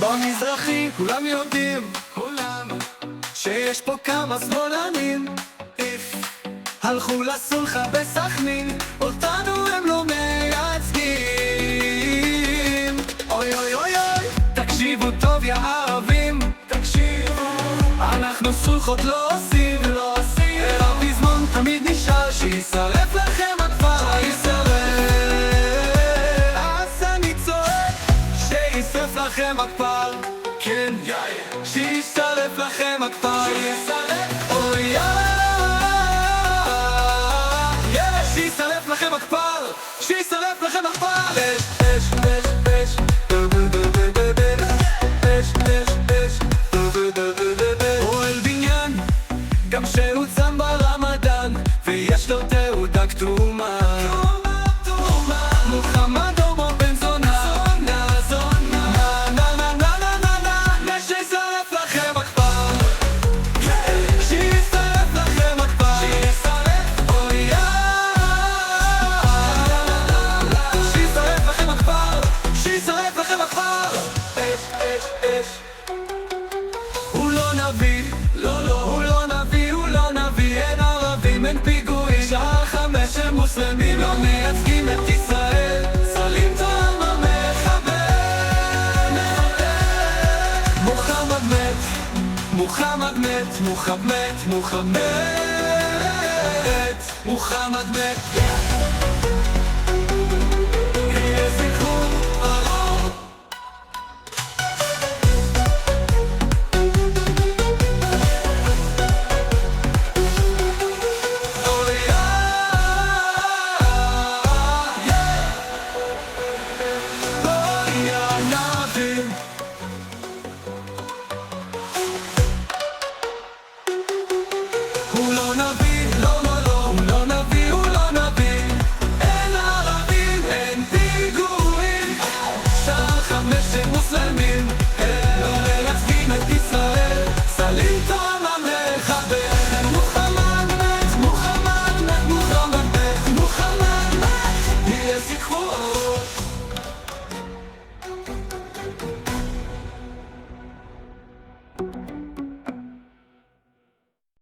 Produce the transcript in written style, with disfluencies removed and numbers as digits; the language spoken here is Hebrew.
במזרחי כולם יודעים, שיש פה כמה שמאלנים. הלכו לסולחה בסכנין, אותנו הם לא מייצגים. אוי אוי אוי אוי, תקשיבו טוב יא ערבים, תקשיבו. אנחנו סולחות לא עושים, אלא פזמון תמיד נשאר, שישרף לכם הכפר, שישרף. אז אני צועק, שישרף לכם הכפר, כן, שישרף לכם הכפר, שישרף. אוי שישרף לכם הכפר, שישרף לכם הכפר. אש, אש, אש, אש, אש, אש, אש, אוהל בניין, גם שהוא צם ברמדאן, ויש לו תעודה כתומה. מוחמד הומו בן זונה, זונה, נה נה נה נה נה נה, שישרף לכם הכפר, שישרף לכם הכפר, שישרף. אוי שישרף לכם הכפר. אש, אש, אש. הוא לא נביא, לא לא, הוא לא נביא, הוא לא נביא. אין ערבים, אין פיגועים, שעה 5 הם מוסלמים, לא מייצגים את ישראל. סלים טועם המחבל, מוחמד מת, מוחמד מת, מוחמד, מוחמד, מוחמד מת. הוא לא נביא, לא לא לא, הוא לא נביא, הוא לא נביא. אין ערבים, אין פיגועים, שעה 5 הם מוסלמים.